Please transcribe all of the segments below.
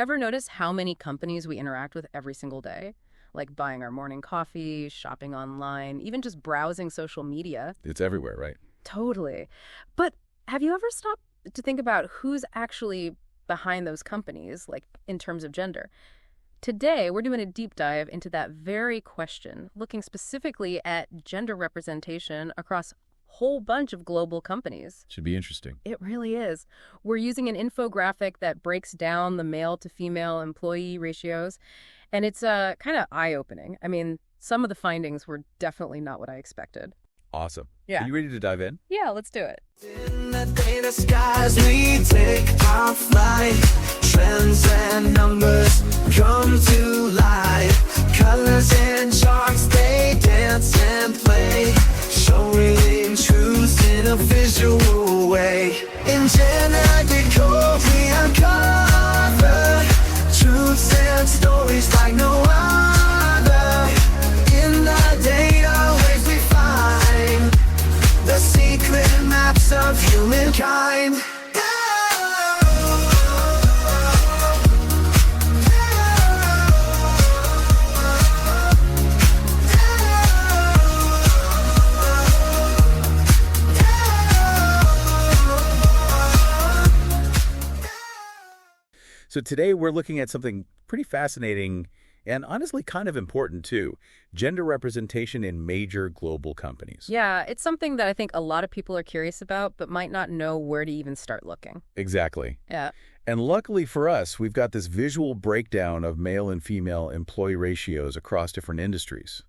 Ever notice how many companies we interact with every single day? Like buying our morning coffee, shopping online, even just browsing social media. It's everywhere, right? Totally. But have you ever stopped to think about who's actually behind those companies, like in terms of gender? Today, we're doing a deep dive into that very question, looking specifically at gender representation across a whole bunch of global companies. Should be interesting. It really is. We're using an infographic that breaks down the male to female employee ratios, and it's kind of eye-opening. I mean, some of the findings were definitely not what I expected. Awesome. Yeah. Are you ready to dive in? Yeah, let's do it. In the data skies, we take our flight. Trends and numbers come to life. Colors and charts, they dance and play. Showing truth in a visual way. In GenderDecoded, we uncover truths and stories like no other. In the data waves we find the secret maps of humankind. So today we're looking at something pretty fascinating and honestly kind of important too. Gender representation in major global companies. Yeah, it's something that I think a lot of people are curious about, but might not know where to even start looking. Exactly. Yeah. And luckily for us, we've got this visual breakdown of male and female employee ratios across different industries.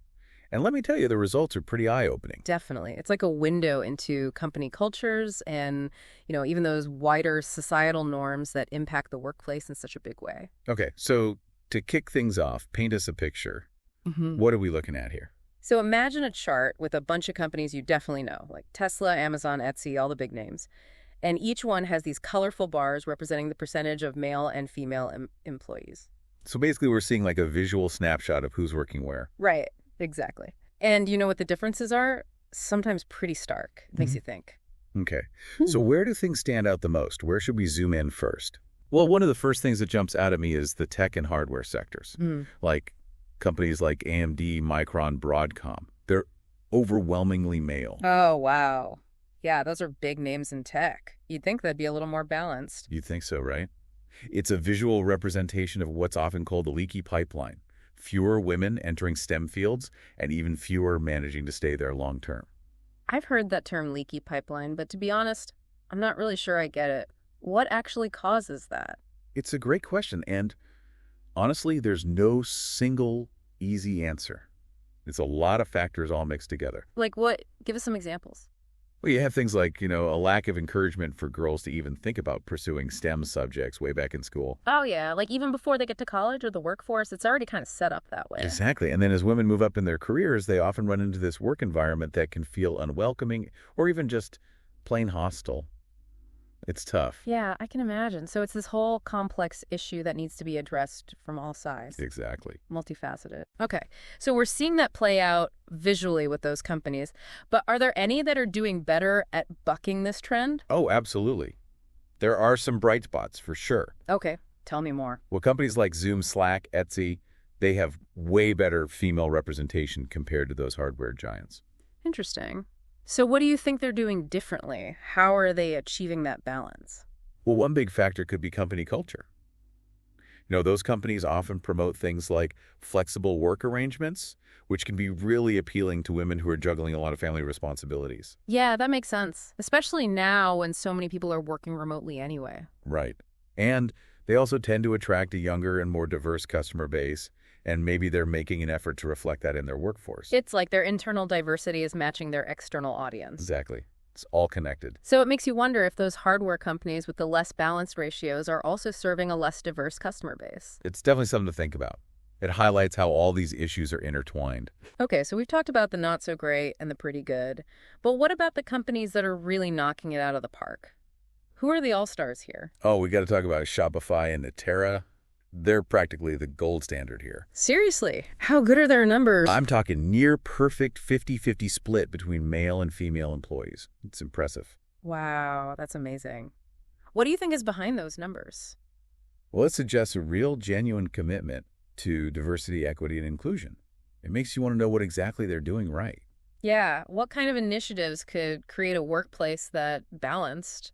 And let me tell you, the results are pretty eye-opening. Definitely. It's like a window into company cultures and, even those wider societal norms that impact the workplace in such a big way. Okay, so to kick things off, paint us a picture. What are we looking at here? So imagine a chart with a bunch of companies you definitely know, like Tesla, Amazon, Etsy, all the big names. And each one has these colorful bars representing the percentage of male and female employees. So basically we're seeing like a visual snapshot of who's working where. Right. Exactly. And you know what the differences are? Sometimes pretty stark. It makes you think. Okay. So where do things stand out the most? Where should we zoom in first? Well, one of the first things that jumps out at me is the tech and hardware sectors. Like companies like AMD, Micron, Broadcom. They're overwhelmingly male. Oh, wow. Yeah, those are big names in tech. You'd think that'd be a little more balanced. You think so, right? It's a visual representation of what's often called the leaky pipeline. Fewer women entering STEM fields, and even fewer managing to stay there long term. I've heard that term leaky pipeline, but to be honest, I'm not really sure I get it. What actually causes that? It's a great question, and honestly, there's no single easy answer. It's a lot of factors all mixed together. Like what? Give us some examples. Well, you have things like, a lack of encouragement for girls to even think about pursuing STEM subjects way back in school. Oh, yeah. Like even before they get to college or the workforce, it's already kind of set up that way. Exactly. And then as women move up in their careers, they often run into this work environment that can feel unwelcoming or even just plain hostile. It's tough. Yeah, I can imagine. So it's this whole complex issue that needs to be addressed from all sides. Exactly. Multifaceted. Okay. So we're seeing that play out visually with those companies. But are there any that are doing better at bucking this trend? Oh, absolutely. There are some bright spots for sure. Okay. Tell me more. Well, companies like Zoom, Slack, Etsy, they have way better female representation compared to those hardware giants. Interesting. So what do you think they're doing differently? How are they achieving that balance? Well, one big factor could be company culture. Those companies often promote things like flexible work arrangements, which can be really appealing to women who are juggling a lot of family responsibilities. Yeah, that makes sense, especially now when so many people are working remotely anyway. Right. And they also tend to attract a younger and more diverse customer base, and maybe they're making an effort to reflect that in their workforce. It's like their internal diversity is matching their external audience. Exactly. It's all connected. So it makes you wonder if those hardware companies with the less balanced ratios are also serving a less diverse customer base. It's definitely something to think about. It highlights how all these issues are intertwined. Okay, so we've talked about the not so great and the pretty good. But what about the companies that are really knocking it out of the park? Who are the all-stars here? Oh, we got to talk about Shopify and Natera. They're practically the gold standard here. Seriously? How good are their numbers? I'm talking near perfect 50-50 split between male and female employees. It's impressive. Wow, that's amazing. What do you think is behind those numbers? Well, it suggests a real, genuine commitment to diversity, equity, and inclusion. It makes you want to know what exactly they're doing right. Yeah, what kind of initiatives could create a workplace that balanced?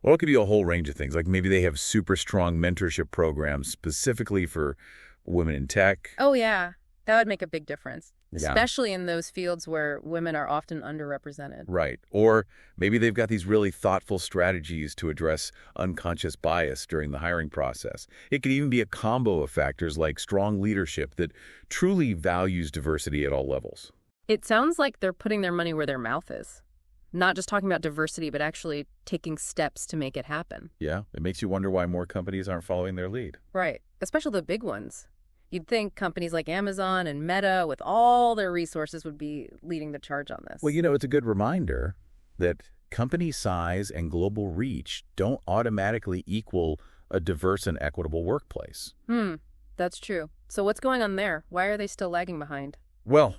Well, it could be a whole range of things. Like maybe they have super strong mentorship programs specifically for women in tech. Oh, yeah, that would make a big difference, Yeah. especially in those fields where women are often underrepresented. Right. Or maybe they've got these really thoughtful strategies to address unconscious bias during the hiring process. It could even be a combo of factors like strong leadership that truly values diversity at all levels. It sounds like they're putting their money where their mouth is. Not just talking about diversity, but actually taking steps to make it happen. Yeah, it makes you wonder why more companies aren't following their lead. Right, especially the big ones. You'd think companies like Amazon and Meta, with all their resources, would be leading the charge on this. Well, it's a good reminder that company size and global reach don't automatically equal a diverse and equitable workplace. That's true. So what's going on there? Why are they still lagging behind? Well,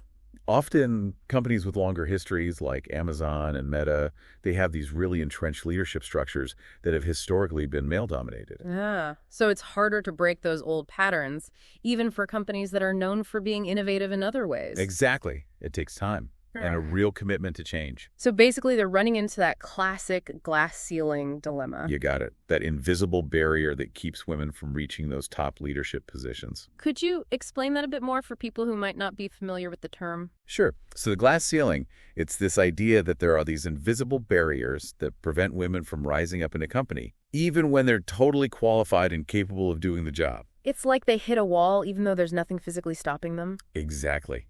often companies with longer histories like Amazon and Meta, they have these really entrenched leadership structures that have historically been male-dominated. Yeah. So it's harder to break those old patterns, even for companies that are known for being innovative in other ways. Exactly. It takes time and a real commitment to change. So basically, they're running into that classic glass ceiling dilemma. You got it. That invisible barrier that keeps women from reaching those top leadership positions. Could you explain that a bit more for people who might not be familiar with the term? Sure. So the glass ceiling, it's this idea that there are these invisible barriers that prevent women from rising up in a company, even when they're totally qualified and capable of doing the job. It's like they hit a wall even though there's nothing physically stopping them. Exactly.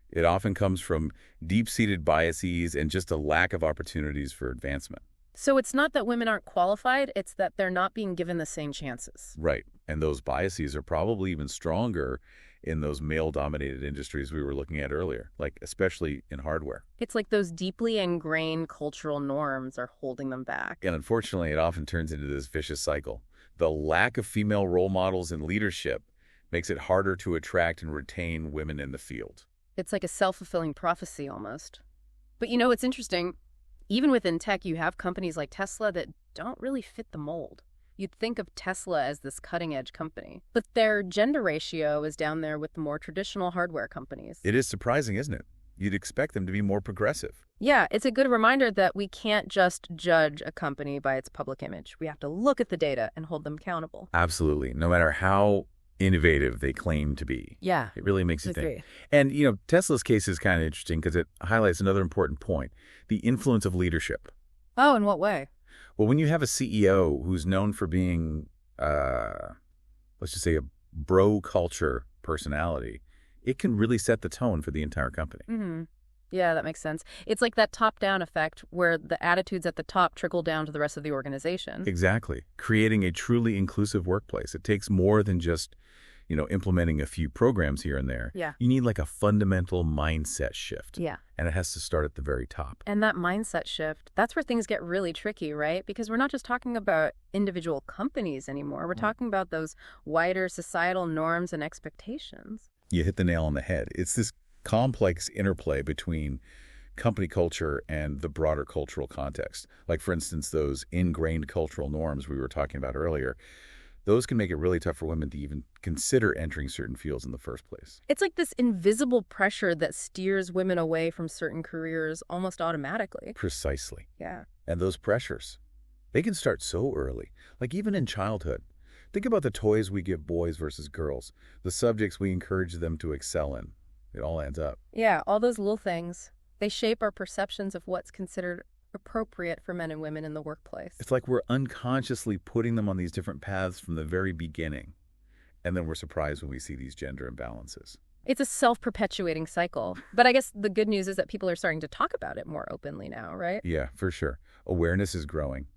It often comes from deep-seated biases and just a lack of opportunities for advancement. So it's not that women aren't qualified, it's that they're not being given the same chances. Right. And those biases are probably even stronger in those male-dominated industries we were looking at earlier, like especially in hardware. It's like those deeply ingrained cultural norms are holding them back. And unfortunately, it often turns into this vicious cycle. The lack of female role models in leadership makes it harder to attract and retain women in the field. It's like a self-fulfilling prophecy almost. But it's interesting. Even within tech, you have companies like Tesla that don't really fit the mold. You'd think of Tesla as this cutting-edge company, but their gender ratio is down there with the more traditional hardware companies. It is surprising, isn't it? You'd expect them to be more progressive. Yeah, it's a good reminder that we can't just judge a company by its public image. We have to look at the data and hold them accountable. Absolutely. No matter how innovative they claim to be. Yeah. It really makes you Agree. think. And, Tesla's case is kind of interesting because it highlights another important point, the influence of leadership. Oh, in what way? Well, when you have a CEO who's known for being, let's just say, a bro culture personality, it can really set the tone for the entire company. Mm-hmm. Yeah, that makes sense. It's like that top-down effect where the attitudes at the top trickle down to the rest of the organization. Exactly. Creating a truly inclusive workplace. It takes more than just, implementing a few programs here and there. Yeah. You need like a fundamental mindset shift. Yeah. And it has to start at the very top. And that mindset shift, that's where things get really tricky, right? Because we're not just talking about individual companies anymore. We're talking about those wider societal norms and expectations. You hit the nail on the head. It's this complex interplay between company culture and the broader cultural context. Like, for instance, those ingrained cultural norms we were talking about earlier. Those can make it really tough for women to even consider entering certain fields in the first place. It's like this invisible pressure that steers women away from certain careers almost automatically. Precisely. Yeah. And those pressures, they can start so early, like even in childhood. Think about the toys we give boys versus girls, the subjects we encourage them to excel in. It all adds up. Yeah, all those little things. They shape our perceptions of what's considered appropriate for men and women in the workplace. It's like we're unconsciously putting them on these different paths from the very beginning. And then we're surprised when we see these gender imbalances. It's a self-perpetuating cycle. But I guess the good news is that people are starting to talk about it more openly now, right? Yeah, for sure. Awareness is growing.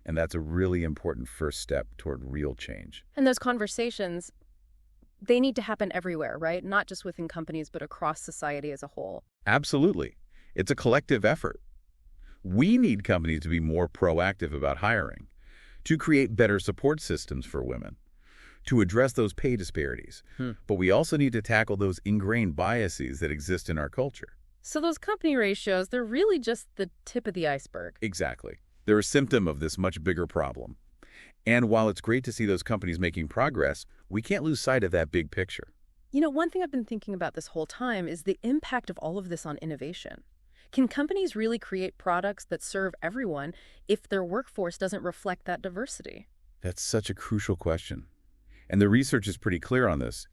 And that's a really important first step toward real change. And those conversations, they need to happen everywhere, right? Not just within companies, but across society as a whole. Absolutely. It's a collective effort. We need companies to be more proactive about hiring, to create better support systems for women, to address those pay disparities. But we also need to tackle those ingrained biases that exist in our culture. So those company ratios, they're really just the tip of the iceberg. Exactly. They're a symptom of this much bigger problem. And while it's great to see those companies making progress, we can't lose sight of that big picture. You know, one thing I've been thinking about this whole time is the impact of all of this on innovation. Can companies really create products that serve everyone if their workforce doesn't reflect that diversity? That's such a crucial question. And the research is pretty clear on this.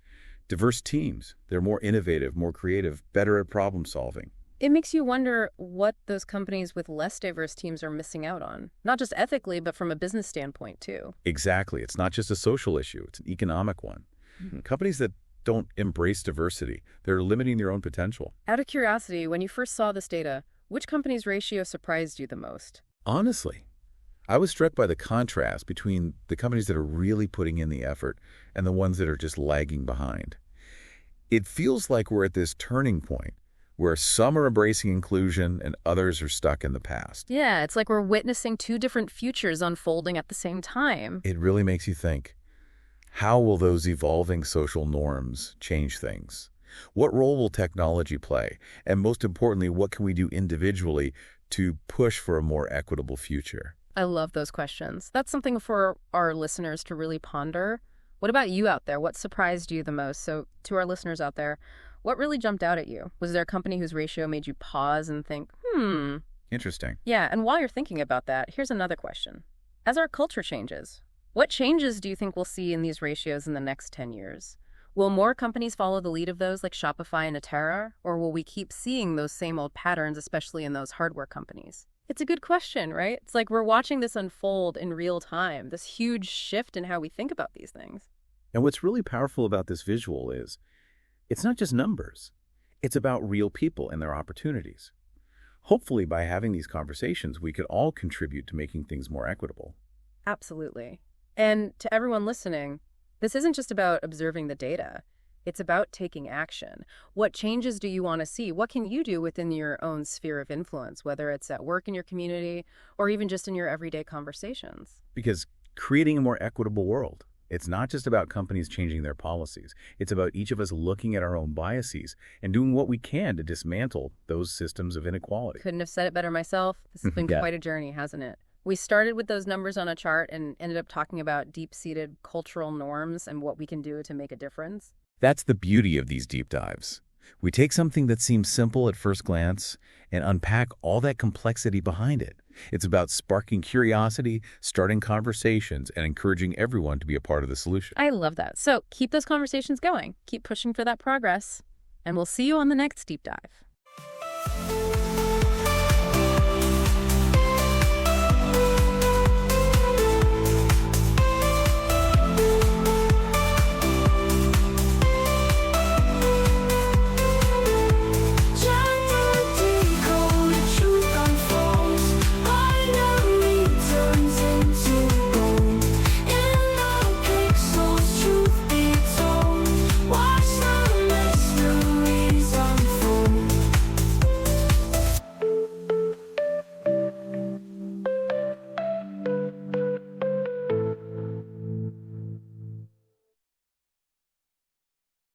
Diverse teams, they're more innovative, more creative, better at problem solving. It makes you wonder what those companies with less diverse teams are missing out on, not just ethically, but from a business standpoint, too. Exactly. It's not just a social issue, it's an economic one. Companies that don't embrace diversity, they're limiting their own potential. Out of curiosity, when you first saw this data, which company's ratio surprised you the most? Honestly, I was struck by the contrast between the companies that are really putting in the effort and the ones that are just lagging behind. It feels like we're at this turning point where some are embracing inclusion and others are stuck in the past. Yeah, it's like we're witnessing two different futures unfolding at the same time. It really makes you think, how will those evolving social norms change things? What role will technology play? And most importantly, what can we do individually to push for a more equitable future? I love those questions. That's something for our listeners to really ponder. What about you out there? What surprised you the most? So to our listeners out there, what really jumped out at you? Was there a company whose ratio made you pause and think, Interesting. Yeah, and while you're thinking about that, here's another question. As our culture changes, what changes do you think we'll see in these ratios in the next 10 years? Will more companies follow the lead of those like Shopify and Atera, or will we keep seeing those same old patterns, especially in those hardware companies? It's a good question, right? It's like we're watching this unfold in real time, this huge shift in how we think about these things. And what's really powerful about this visual is it's not just numbers. It's about real people and their opportunities. Hopefully, by having these conversations, we could all contribute to making things more equitable. Absolutely. And to everyone listening, this isn't just about observing the data. It's about taking action. What changes do you want to see? What can you do within your own sphere of influence, whether it's at work in your community or even just in your everyday conversations? Because creating a more equitable world, it's not just about companies changing their policies. It's about each of us looking at our own biases and doing what we can to dismantle those systems of inequality. Couldn't have said it better myself. This has been Yeah. quite a journey, hasn't it? We started with those numbers on a chart and ended up talking about deep-seated cultural norms and what we can do to make a difference. That's the beauty of these deep dives. We take something that seems simple at first glance and unpack all that complexity behind it. It's about sparking curiosity, starting conversations, and encouraging everyone to be a part of the solution. I love that. So keep those conversations going. Keep pushing for that progress. And we'll see you on the next deep dive.